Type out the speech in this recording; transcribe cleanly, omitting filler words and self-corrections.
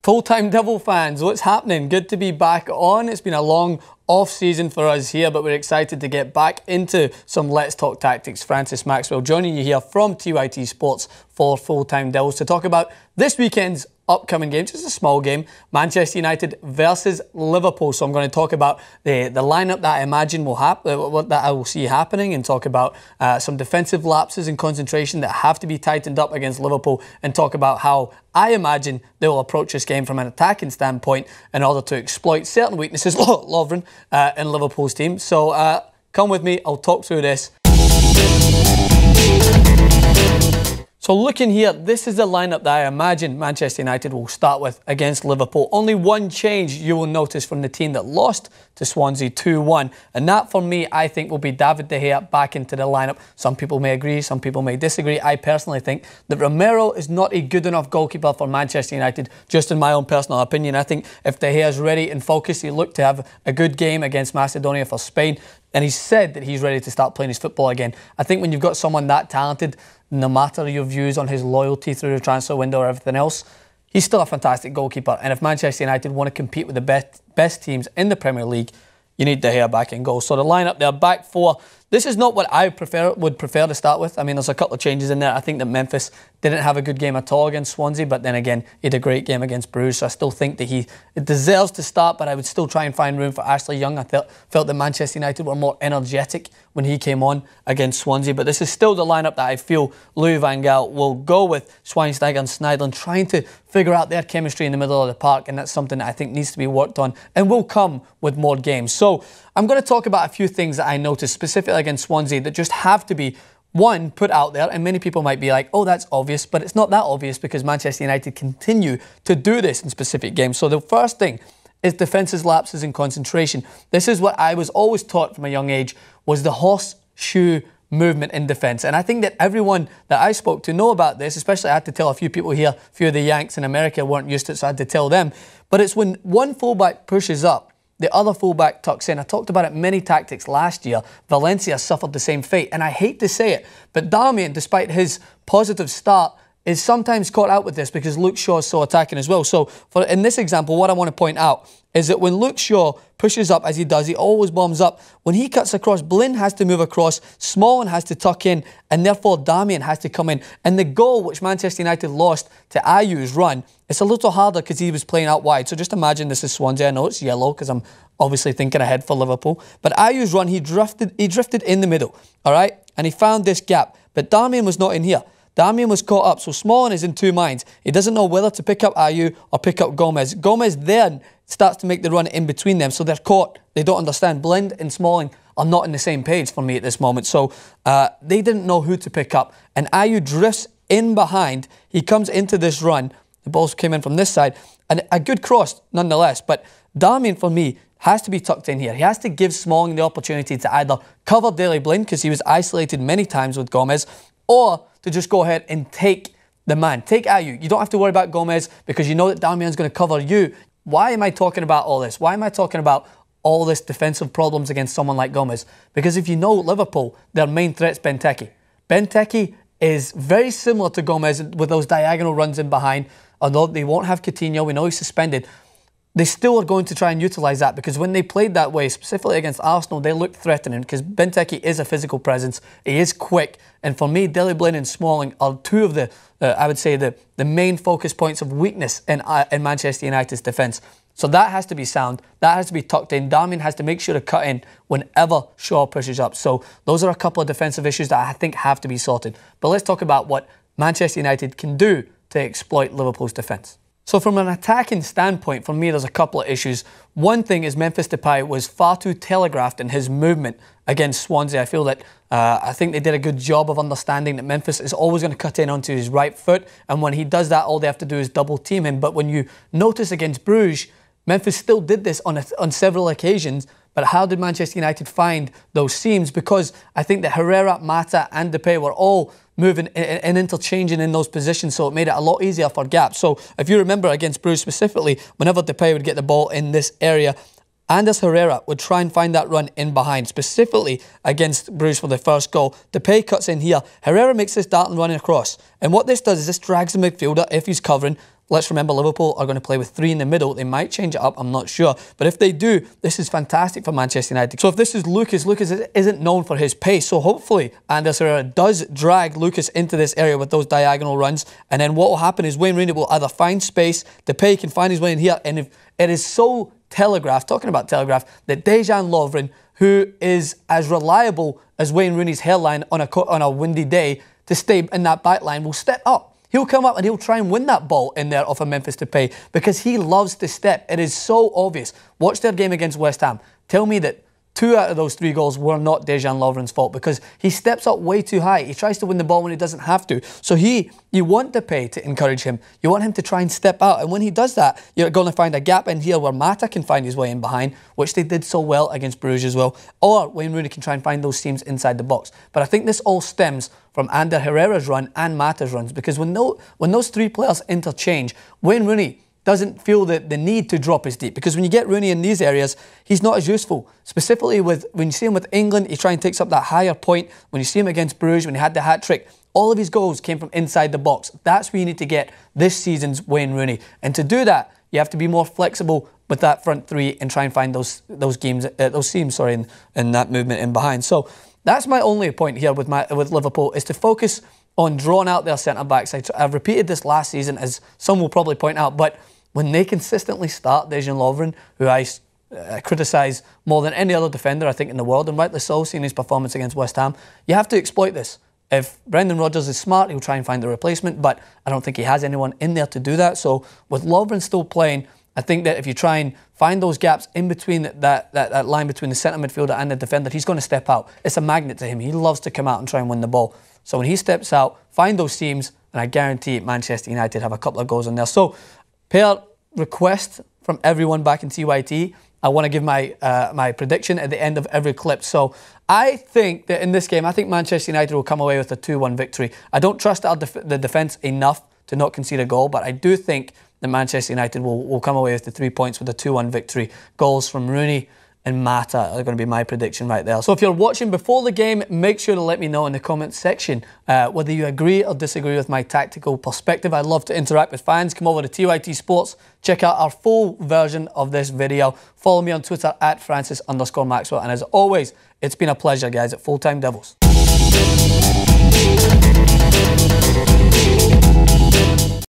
Full-time Devil fans, what's happening? Good to be back on. It's been a long off-season for us here, but we're excited to get back into some Let's Talk Tactics. Francis Maxwell joining you here from TYT Sports for Full-Time Devils to talk about this weekend's upcoming game, just a small game, Manchester United versus Liverpool. So I'm going to talk about the lineup that I imagine will happen, what that I will see happening, and talk about some defensive lapses in concentration that have to be tightened up against Liverpool, and talk about how I imagine they will approach this game from an attacking standpoint in order to exploit certain weaknesses, Lovren, in Liverpool's team. So come with me, I'll talk through this. So looking here, this is the lineup that I imagine Manchester United will start with against Liverpool. Only one change you will notice from the team that lost to Swansea 2-1. And that, for me, I think will be David De Gea back into the lineup. Some people may agree, some people may disagree. I personally think that Romero is not a good enough goalkeeper for Manchester United, just in my own personal opinion. I think if De Gea is ready and focused, he'll look to have a good game against Macedonia for Spain. And he's said that he's ready to start playing his football again. I think when you've got someone that talented, no matter your views on his loyalty through the transfer window or everything else, he's still a fantastic goalkeeper. And if Manchester United want to compete with the best teams in the Premier League, you need De Gea back in goal. So the lineup there, back four. This is not what I would prefer to start with. I mean, there's a couple of changes in there. I think that Memphis didn't have a good game at all against Swansea, but then again, he had a great game against Bruges. So I still think that he deserves to start, but I would still try and find room for Ashley Young. I felt that Manchester United were more energetic when he came on against Swansea, but this is still the lineup that I feel Louis van Gaal will go with. Schweinsteiger and Sneijderlin trying to figure out their chemistry in the middle of the park, and that's something that I think needs to be worked on and will come with more games. So I'm going to talk about a few things that I noticed specifically against Swansea that just have to be, one, put out there, and many people might be like, oh, that's obvious, but it's not that obvious because Manchester United continue to do this in specific games. So the first thing is defences lapses in concentration. This is what I was always taught from a young age, was the horseshoe movement in defence. And I think that everyone that I spoke to know about this, especially I had to tell a few people here, a few of the Yanks in America weren't used to it, so I had to tell them. But it's when one fullback pushes up, the other fullback tucks in. I talked about it many tactics last year. Valencia suffered the same fate. And I hate to say it, but Darmian, despite his positive start, is sometimes caught out with this because Luke Shaw is so attacking as well. So in this example, what I want to point out is that when Luke Shaw pushes up as he does, he always bombs up. When he cuts across, Blin has to move across, Smalling has to tuck in, and therefore Darmian has to come in. And the goal which Manchester United lost to Ayew's run, it's a little harder because he was playing out wide. So just imagine this is Swansea. I know it's yellow because I'm obviously thinking ahead for Liverpool. But Ayew's run, he drifted in the middle, all right? And he found this gap. But Darmian was not in here. Darmian was caught up, so Smalling is in two minds. He doesn't know whether to pick up Ayew or pick up Gomez. Gomez then starts to make the run in between them, so they're caught. They don't understand. Blind and Smalling are not on the same page for me at this moment. So they didn't know who to pick up. And Ayew drifts in behind. He comes into this run. The balls came in from this side. And a good cross nonetheless. But Darmian, for me, has to be tucked in here. He has to give Smalling the opportunity to either cover Daley Blind, because he was isolated many times with Gomez, or to just go ahead and take the man. Take Ayew. You don't have to worry about Gomez because you know that Darmian's going to cover you. Why am I talking about all this? Why am I talking about all this defensive problems against someone like Gomez? Because if you know Liverpool, their main threat's Benteke. Benteke is very similar to Gomez with those diagonal runs in behind. Although they won't have Coutinho, we know he's suspended. They still are going to try and utilise that, because when they played that way, specifically against Arsenal, they looked threatening because Benteke is a physical presence. He is quick. And for me, Daley Blind and Smalling are two of the, I would say, the main focus points of weakness in Manchester United's defence. So that has to be sound. That has to be tucked in. Darmian has to make sure to cut in whenever Shaw pushes up. So those are a couple of defensive issues that I think have to be sorted. But let's talk about what Manchester United can do to exploit Liverpool's defence. So from an attacking standpoint, for me, there's a couple of issues. One thing is Memphis Depay was far too telegraphed in his movement against Swansea. I feel that I think they did a good job of understanding that Memphis is always going to cut in onto his right foot, and when he does that, all they have to do is double team him. But when you notice against Bruges, Memphis still did this on several occasions. But how did Manchester United find those seams? Because I think that Herrera, Mata and Depay were all moving and interchanging in those positions, so it made it a lot easier for gaps. So if you remember against Bruges specifically, whenever Depay would get the ball in this area, Anders Herrera would try and find that run in behind, specifically against Bruges for the first goal. Depay cuts in here. Herrera makes this dart and running across. And what this does is this drags the midfielder, if he's covering, let's remember Liverpool are going to play with 3 in the middle. They might change it up, I'm not sure. But if they do, this is fantastic for Manchester United. So if this is Lucas, Lucas isn't known for his pace. So hopefully Anders Herrera does drag Lucas into this area with those diagonal runs. And then what will happen is Wayne Rooney will either find space, Depay can find his way in here. And if it is so telegraphed, talking about telegraph, that Dejan Lovren, who is as reliable as Wayne Rooney's hairline on a windy day to stay in that back line, will step up. He'll come up and he'll try and win that ball in there off of Memphis Depay because he loves to step. It is so obvious. Watch their game against West Ham. Tell me that 2 out of those 3 goals were not Dejan Lovren's fault because he steps up way too high. He tries to win the ball when he doesn't have to. So you want Depay to encourage him. You want him to try and step out. And when he does that, you're going to find a gap in here where Mata can find his way in behind, which they did so well against Bruges as well. Or Wayne Rooney can try and find those seams inside the box. But I think this all stems from Ander Herrera's run and Mata's runs because when those 3 players interchange, Wayne Rooney doesn't feel the need to drop as deep because when you get Rooney in these areas, he's not as useful. Specifically when you see him with England, he tries and takes up that higher point. When you see him against Bruges, when he had the hat-trick, all of his goals came from inside the box. That's where you need to get this season's Wayne Rooney. And to do that, you have to be more flexible with that front 3 and try and find those seams, in that movement in behind. So that's my only point here with Liverpool, is to focus on drawing out their centre-backs. I've repeated this last season, as some will probably point out, but when they consistently start Dejan Lovren, who I criticise more than any other defender, I think, in the world, and rightly so, seeing his performance against West Ham, you have to exploit this. If Brendan Rodgers is smart, he'll try and find a replacement, but I don't think he has anyone in there to do that. So with Lovren still playing, I think that if you try and find those gaps in between that line between the centre midfielder and the defender, he's going to step out. It's a magnet to him. He loves to come out and try and win the ball. So when he steps out, find those seams, and I guarantee Manchester United have a couple of goals in there. So per request from everyone back in TYT, I want to give my prediction at the end of every clip. So I think that in this game, I think Manchester United will come away with a 2-1 victory. I don't trust the defence enough to not concede a goal, but I do think that Manchester United will come away with the 3 points with a 2-1 victory. Goals from Rooney and Mata are going to be my prediction right there. So if you're watching before the game, make sure to let me know in the comments section whether you agree or disagree with my tactical perspective. I'd love to interact with fans. Come over to TYT Sports, check out our full version of this video. Follow me on Twitter at Francis_Maxwell. And as always, it's been a pleasure, guys, at Full Time Devils.